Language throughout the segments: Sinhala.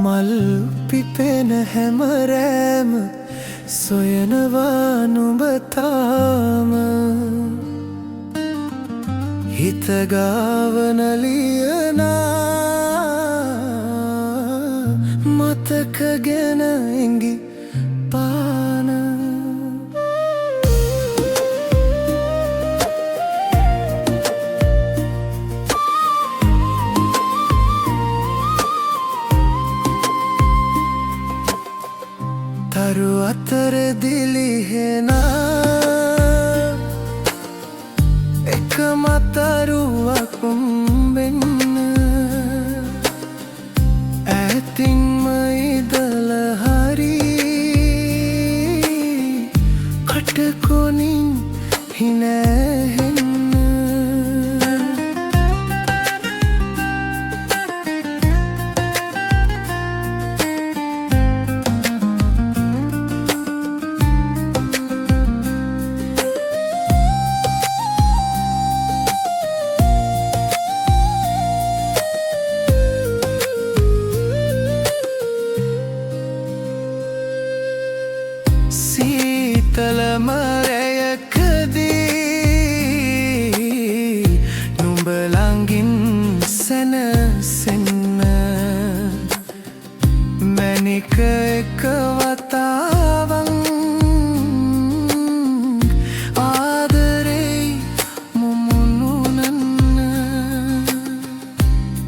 මල් පිපෙන හැමරෑම සොයනවා නුඹ තාම හිතගාව නලියනා මතක ගැන ඉඟි පාන තරු අතර දිලිහෙනා එක මතරුවක් උම්බෙන්න ඈතින්ම ඉදල හරි කටකොනින් හිනැහෙන්න සීතලම රැයකදී නුඹ ළඟින් සැනසෙන්න මැණික එක වතාවක් ආදරේ මුමුණුනන්න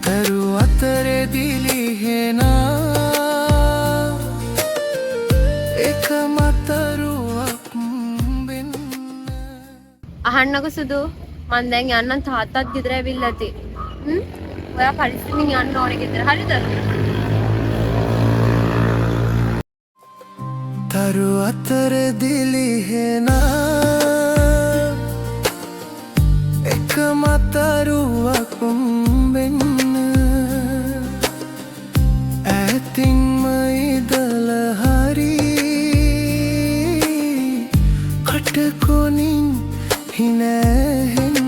තරු අතරේ දිලිහෙනා අහන්නකො සුදු මං දැන් යන්නම් තාත්තත් ගෙදර ඇවිල්ලා ඇති. ඔයා පරිස්සමින් යන්න ඕනේ ගෙදර. හරිද? තරු අතර දිලිහෙනා එක මතරුවක් උම්බෙන්න ඈතින්ම ඉදල හරි කටකොනින් හිනැහෙන්න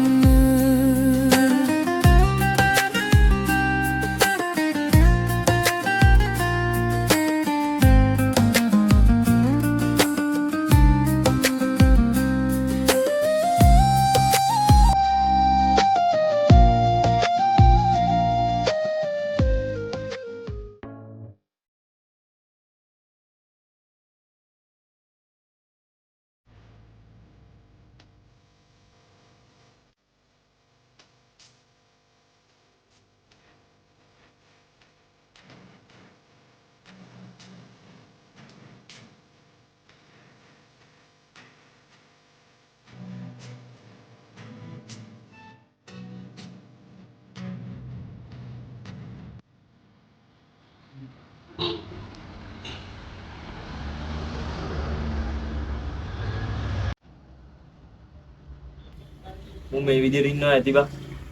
මම මේ විදිහට ඉන්නවා ඇති බං.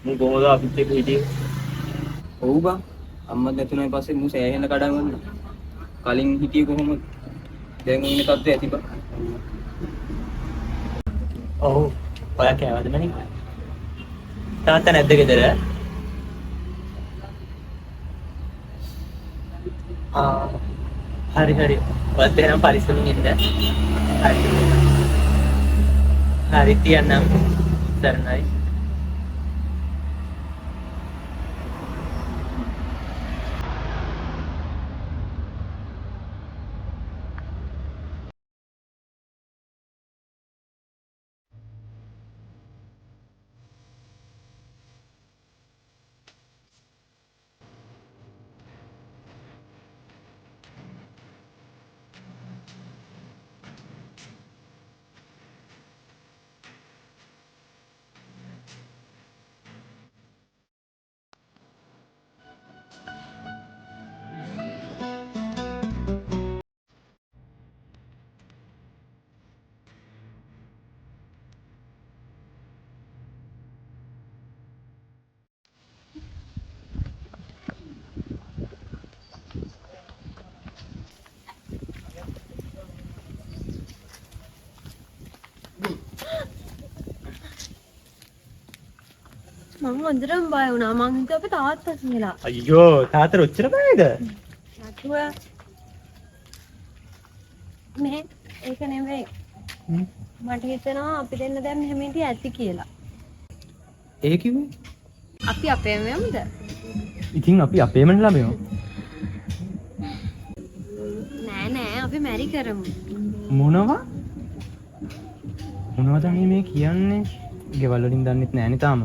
මම කොහොමද අපිත් එක්ක හිටියේ? ඔව් බං. අම්මත් නැතුණාන් පස්සේ මම සෑහෙන කඩන් වුණා. කලින් හිටියේ කොහොමද? දැන් ඉන්න තත්ත්වය ඇති බං. ඔව්. ඔයා කෑවද මණික්? තාත්තා නැද්ද ගෙදර? හරි හරි. ඔයත් එහෙනම් පරිස්සමින් ඉන්න. හරි. හරි තියන්නම්. සරණයි. මම හොඳටම බය වුණා. මං හිතුවා අපේ තාත්තා කියලා. අයියෝ තාත්තට ඔච්චර බයද? නැතුව මේ ඒක නෙමෙයි. මට හිතෙනවා අපි දෙන්න දැන් මෙහෙම හිටිය ඇති කියලා. ඒ කිව්වේ? අපි අපේම යමුද? ඉතින් අපි අපේම ළමයෝ. නෑ අපි මැරි කරමු. මොනවා මේ කියන්නේ? ගෙවල් වලින් දන්නෙත් නෑනේ තාම.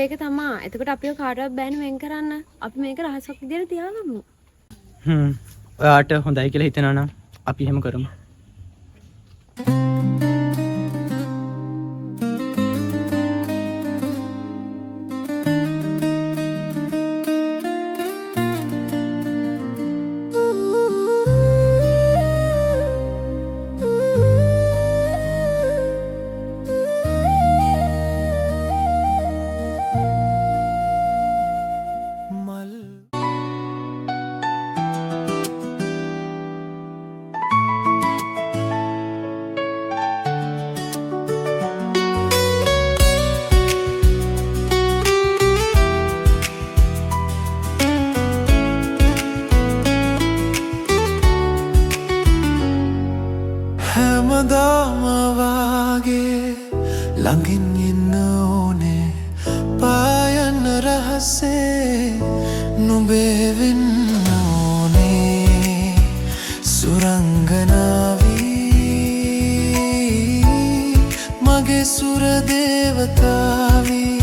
ඒක තමා. එතකොට අපිව කාටවත් බෑනේ වෙන් කරන්න. අපි මේක රහසක් විදියට තියාගමු. ඔයාට හොඳයි කියලා හිතනවා නම් අපි එහෙම කරමු. හැමදාම වාගේ ළඟින් ඉන්න ඕනේ පායන රහසේ නුඹේ වෙන්න ඕනේ සුරංගනාවී මගේ සුර දේවතාවී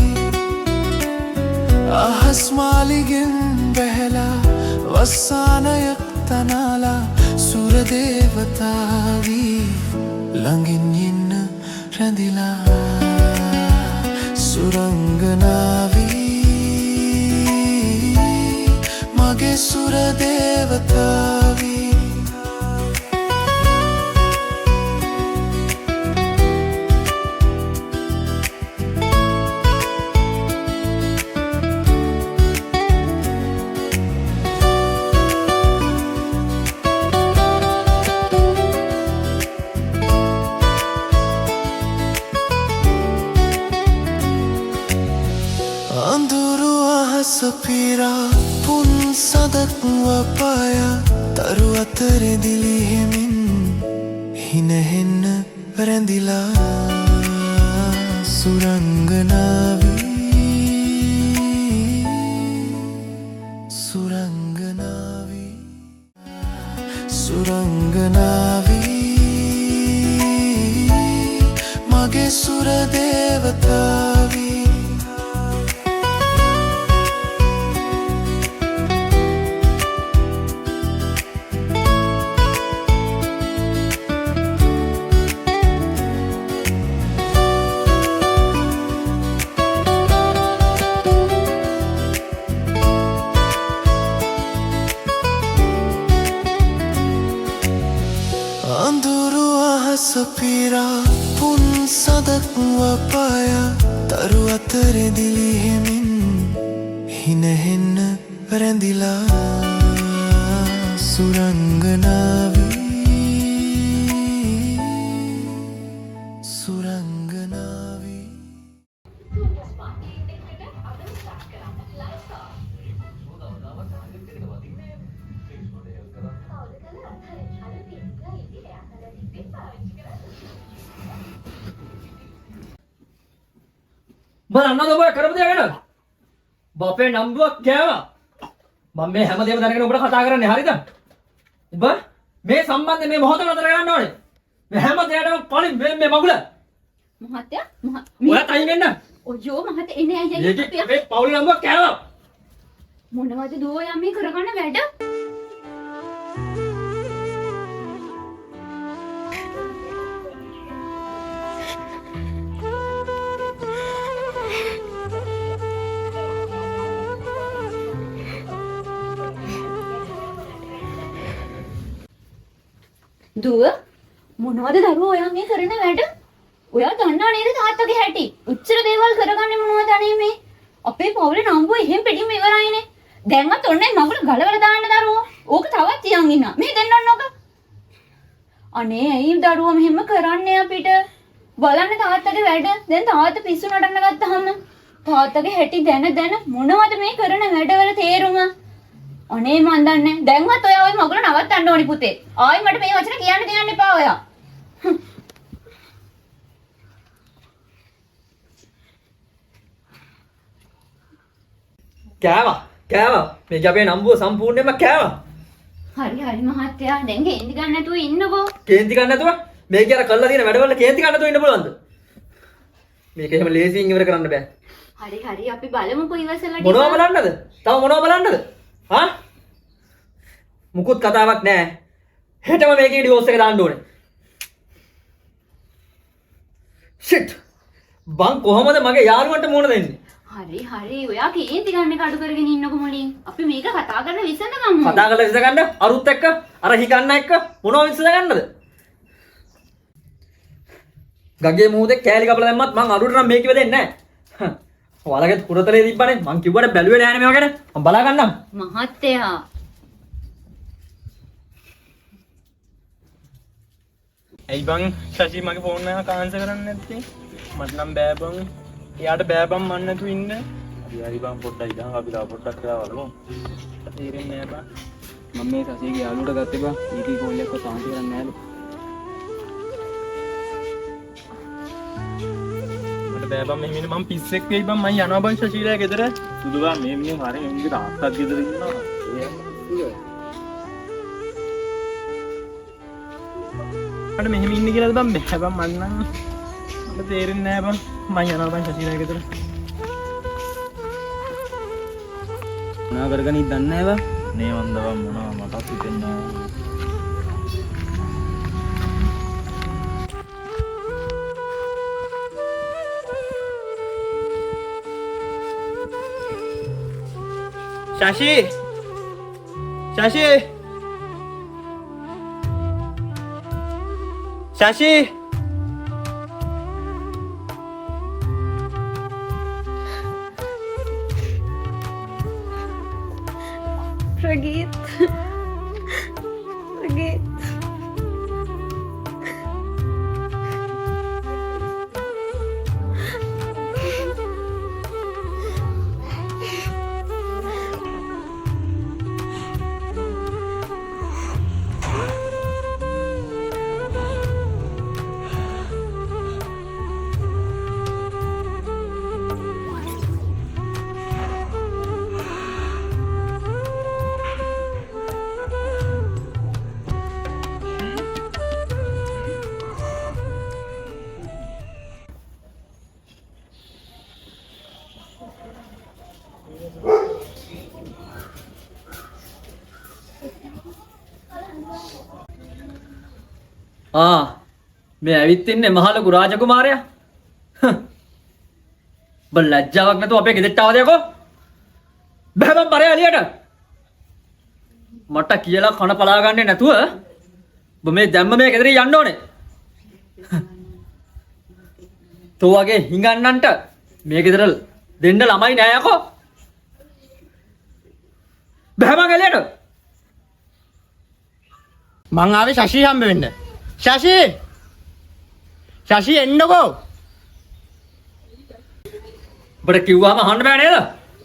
අහස් මාලිගෙන් බැහැලා වස්සානයක් තනාලා සුර දේවතාවී ළඟින් ඉන්න රැඳිලා සුරංගනාවී මගේ සුර දේවතාවී අඳුරු අහස පිරා පුන් සදක් වපායා තරු අතරේ දිලිහෙමින් හිනහෙන්න රැඳිලා සුරංගනාවී සුරංගනාවී සුරංගනාවී මගේ සුර දේවතාවී අඳුරු අහස පිරා පුන් සදක් වපායා තරු අතරේ දිලිහෙමින් හිනහෙන්න රැඳිලා සුරංගනාවී සුරංගනාවී බලන්න ඔබ කරපු දේ ගැන බපේ නම්බුවක් ගෑවා මම මේ හැමදේම දැනගෙන ඔබට කතා කරන්නේ හරිද ඔබ මේ සම්බන්ධයෙන් මේ මොහොතේ නතර කරන්න ඕනේ මේ හැම දෙයකටම පලින් මේ මගුල මහත්තයා ඔයා තයින් වෙන්න ඔයෝ මහත්තයා එනේ අයියා මේක මේ පවුලේ නම්බුවක් ගෑවා මොනවද දුව යම් මේ කරගන්න වැඩ දුව මොනවද දරුවෝ ඔයා මේ කරන වැඩ? ඔයා දන්නා නේද තාත්තගේ හැටි? උච්චර දේවල් කරගන්නේ මොනවද අනේ මේ? අපේ පවුලේ නම්බුව එහෙම පිටින්ම ඉවරයිනේ. දැන්වත් ඔන්නේ මගුල ගලවලා දාන්න දරුවෝ. ඕක තවත් තියන් ඉන්නවා. මේ දෙන්න ඕක. අනේ ඇයි දරුවෝ මෙහෙම කරන්නේ අපිට? බලන්න තාත්තගේ වැඩ. දැන් තාත්තා පිස්සු නටන්න ගත්තාම තාත්තගේ හැටි දැන මොනවද මේ කරන වැඩවල තේරුම? අනේ මන් දන්නේ. දැන්වත් ඔයා ওই මගුල නවත්තන්න ඕනි පුතේ. ආයි මට මේ වචන කියන්න දෙන්න එපා ඔයා. කෑවා. මේක අපේ නම්බුව සම්පූර්ණයෙන්ම කෑවා. හරි මහත්තයා. දැන් කේන්ති ගන්න නැතුව ඉන්නකෝ. කේන්ති ගන්න නැතුව මේක අර කළා තියෙන වැඩවල කේන්ති ගන්න නැතුව ඉන්න පුළුවන්ද? මේක එහෙම ලේසියෙන් ඉවර කරන්න බෑ. හරි අපි බලමුකෝ ඉවසලා මොනවද බලන්නද? තව මොනවද බලන්නද? හා? මුකුත් කතාවක් නෑ. හෙටම මේකේ ඩිවෝස් එක දාන්න ඕනේ. shit. බං කොහමද මගේ යාළුවන්ට මුණ දෙන්නේ? හරි ඔයා කේන්ති ගන්න කඩු කරගෙන ඉන්නකො මොලින්. අපි මේක කතා කරලා විසඳගමු. කතා කරලා විසඳගන්න අරුත් එක්ක අර හිකන්න එක්ක මොනවද විසඳගන්නද? ගගේ මොහොතේ කෑලි කපලා දැම්මත් මං අරුවට නම් මේක වෙදෙන්නේ නැහැ. ඔයාලගේ පුරතලේ තිබ්බනේ මං කිව්වට බැලුවේ නෑනේ මේවා ගැන. මං බලා ගන්නම්. මහත්තයා ඇයි බං ශෂි මගේ ෆෝන් එක කාන්සල් කරන්නේ නැත්තේ? මට නම් බෑ බං. එයාට බෑ බං මන් නැතුව ඉන්න. හරි බං පොඩ්ඩක් ඉඳන් අපි ලා පොඩ්ඩක් කරලා බලමු. තේරෙන්නේ නෑ බං. මම මේ සසීගේ යාළුවට ගත්තේ බා. ඊටි කෝල් එකක් සාන්ති කරන්නේ නැහැලු. මට බෑ බං මෙහෙම මම පිස්සෙක් වෙයි බං මම යනවා බං ශෂීලා ගෙදර. සුදු බං මේ මිනිහ හරිය එන්නේ තාත්තත් ගෙදර ඉන්නවා. මට මෙහෙම ඉන්න කියලාද බං බෑ බං මන් නම් මට තේරෙන්නේ නෑ බං මම යනවා බං ශෂීලා ගෙදර. මොනවා කරගෙන ඉඳන් නැහැ බා. නේ වන්ද බං මොනවා මටත් හිතෙන්නේ නෑ. ශෂි ප්‍රගීත් මේ ඇවිත් ඉන්නේ මහ ලොකු රාජකුමාරයා. බල ලැජ්ජාවක් නැතුව අපේ ගෙදරට ආවද යකෝ? බෑ මම පරේ එළියට. මට කියලා කන පලා ගන්නේ නැතුව ඔබ මේ දැම්ම මේ ගෙදර යන්න ඕනේ. තෝ වගේ හිඟන්නන්ට මේ ගෙදර දෙන්න ළමයි නෑ යකෝ. බෑ මම එළියට. මං ආවේ ශෂි හම්බ වෙන්න. ශෂි එන්නකෝ. ඔබට කිව්වම අහන්න බෑ නේද?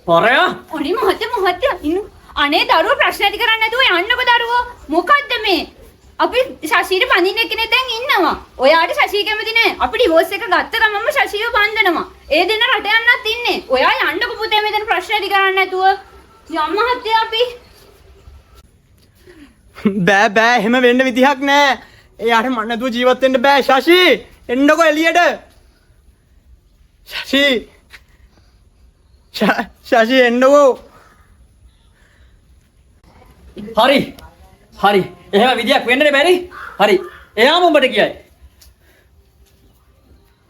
පරයා. අනේ මහත්තයා ඉන්නු. අනේ දරුවෝ ප්‍රශ්න ඇති කරන්නේ නැතුව යන්නකෝ දරුවෝ. මොකද්ද මේ? අපි ශෂීට බඳින්න කෙනෙක් දැන් ඉන්නවා. ඔයාට ශෂී කැමති නෑ. අපි ඩිවෝස් එක ගත්ත ගමන්ම ශෂීව බඳිනවා. ඒ දෙන්න රට යන්නත් ඉන්නේ. ඔයා යන්නකෝ පුතේ මෙතන ප්‍රශ්න ඇති කරන්නේ නැතුව. යම් මහත්තයා අපි බෑ එහෙම වෙන්න විදිහක් නෑ. එයාට මන් නැතුව ජීවත් වෙන්න බෑ. ශෂි එන්නකෝ එළියට. ශෂි එන්නකෝ. හරි. එහෙම විදියක් වෙන්නනේ බැරි. හරි. එයාම උඹට කියයි.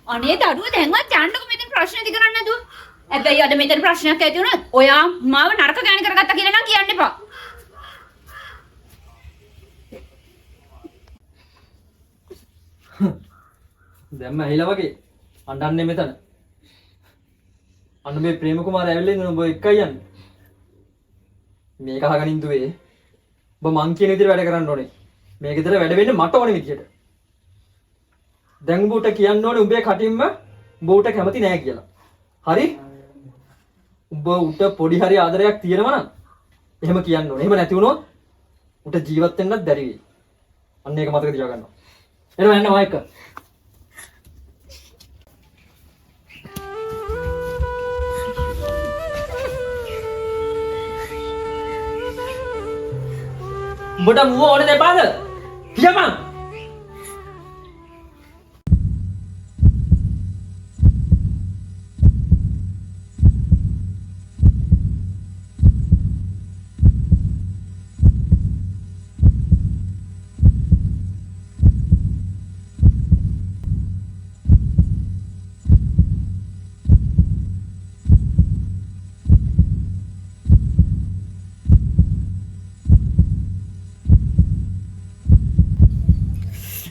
අනේ දරුවෝ දැන්වත් යන්නකෝ මෙතන ප්‍රශ්න ඇති කරන්නේ නැතුව. හැබැයි අද මෙතන ප්‍රශ්නයක් ඇති වුණොත් ඔයා මාව නරක ගාන කරගත්තා කියලා නම් කියන්න එපා. දැම්ම ඇහිලා වගේ අඬන්නේ මෙතන. අන්න මේ ප්‍රේම කුමාරය ඇවිල්ලා ඉන්න ඔබ එක්කයි යන්නේ. මේක අහගෙන ඉඳුවේ. ඔබ මං කියන විදිහට වැඩ කරන්න ඕනේ. මේක විතර වැඩ වෙන්නේ මට ඕනේ විදිහට. දැන් උඹට කියන්න ඕනේ උඹේ කටින්ම උඹ උට කැමති නෑ කියලා. හරි? උඹ උට පොඩි හරි ආදරයක් තියෙනවා නම් එහෙම කියන්න ඕනේ. එහෙම නැති වුණොත් උට ජීවත් වෙන්නත් බැරි වෙයි. අන්න ඒක මතක තියාගන්න. එනවා යන්න වායක. උඹට මුව ඕනේ දෙපාද? කියපන්.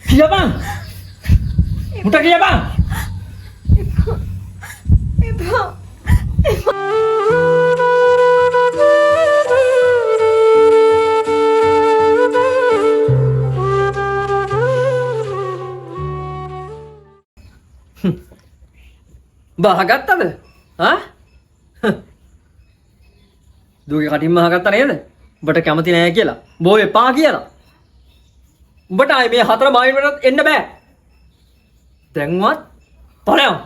Siapa? Muta siapa? බහගත්තද? හා? දුවගේ කටින් මහගත්තා නේද? උඹට කැමති නෑ කියලා. බෝ එපා කියලා. උඹට ආයේ මේ හතර මායිල් වලට එන්න බෑ. දැන්වත් ඵලයන්.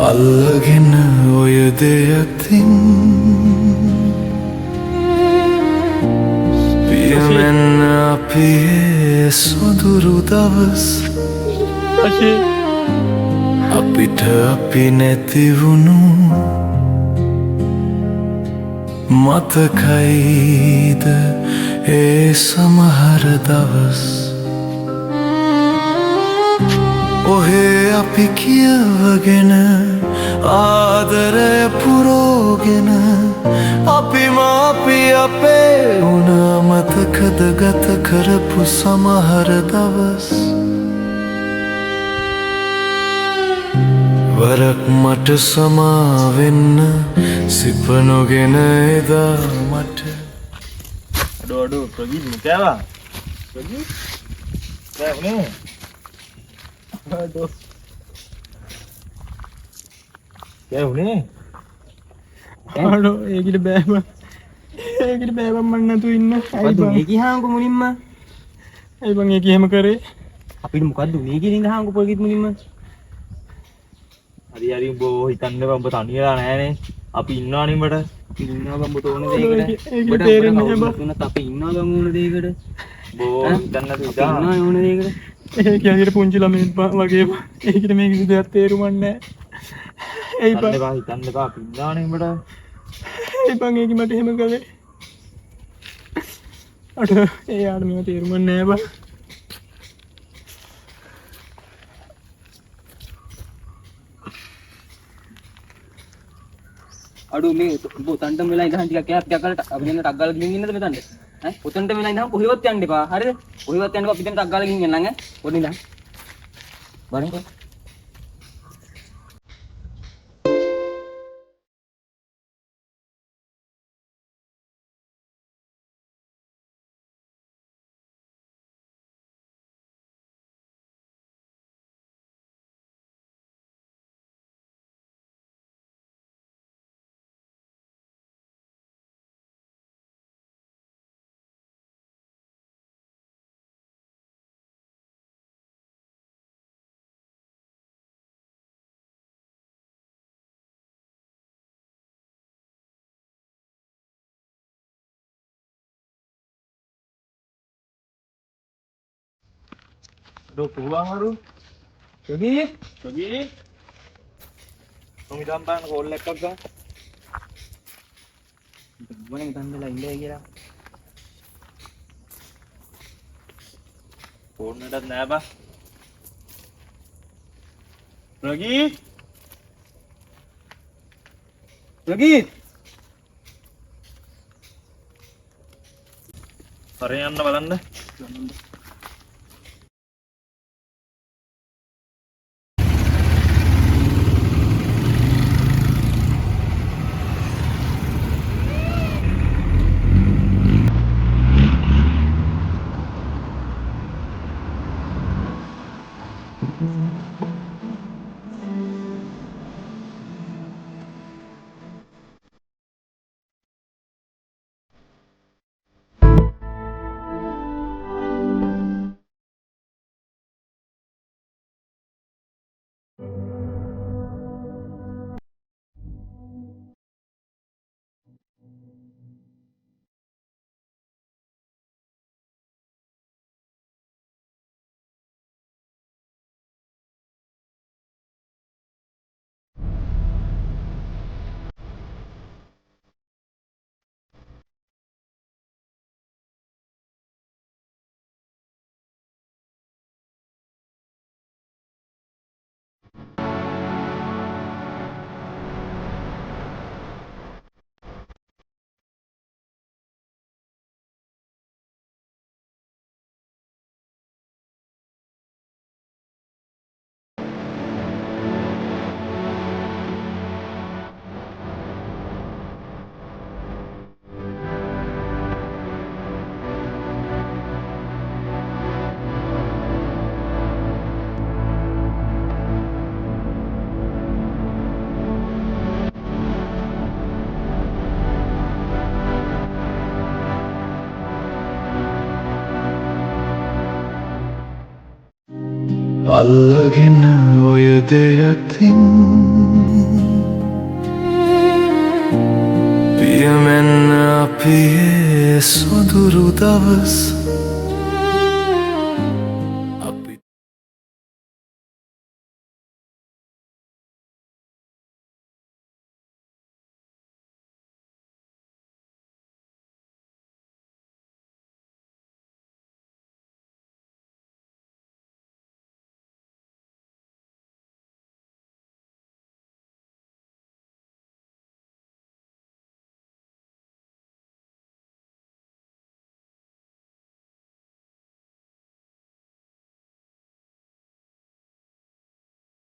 අල්ලගෙන ඔය දෙයතින් පියමෙන් අපේ සොඳුරු දවස් අපිට අපි නැතිවුණු මතකයිද ඒ සමහර දවස් ඔහේ අපි කියවගෙන ආදරය පුරෝගෙන අපිම අපි අපේ වුණ මතකද ගත කරපු සමහර දවස් වරක් මට සමාවෙන්න සිප නොගෙන එදා මට අඩෝ ප්‍රගීත් මුකෑවා ප්‍රගීත් කෑවනේ අඩෝ කෑවනේ අඩෝ ඒකිට බෑම මන් නැතුව ඉන්න මොකද්ද මේ කියාංකු මුලින්ම ඇයි බං ඒක එහෙම කරේ අපිට මොකද්ද මේ කියන ගහංකු ප්‍රගීත් මුලින්ම හරි උඹ හිතන්න බං උඹ තනියලා නෑනේ අපි ඉන්නවනේ උඹට ඉන්නවා බම්බ තෝරන දෙයකට ඒක තේරෙන්නේ නැහැ බං තුනත් අපි ඉන්නවා ගම් වුණ දෙයකට බෝ හිතන්න තුදා ඉන්නවා වුණ දෙයකට ඒක ඇහිර පුංචි ළමෙක් වගේ ඒකට මේ කිසි දෙයක් තේරුම් නැහැ එයි බං හිතන්න එපා අපි ඉන්නවනේ උඹට එයි බං ඒක මට එහෙම කළේ අර එයාට මේව තේරුම් නැහැ බං අඩෝ මේ උතන්ටම වෙලා ඉඳන් ටිකක් කෑප් ටිකක් ගාලා අපි දෙන්න ටක් ගාලා ගිහින් ඉන්නද මෙතනද ඈ උතන්ට වෙලා ඉඳන් කොහෙවත් යන්න එපා හරිද කොහෙවත් යන්න එපා අපි දෙන්න ටක් ගාලා ගිහින් එන්නම් ඈ පොඩි ඉඳන් බලන්නකෝ Aduh, pulang aduh. Pergi. Tunggu gampang call laptop ka. මොනේ හිතන්න වෙලා ඉන්නේ කියලා ෆෝන් එකක් නෑ බා. ප්‍රගීත්. පරේ යන්න බලන්න. අල්ලගෙන ඔය දෙයතින් පියමෙන්න අපේ සොඳුරු දවස්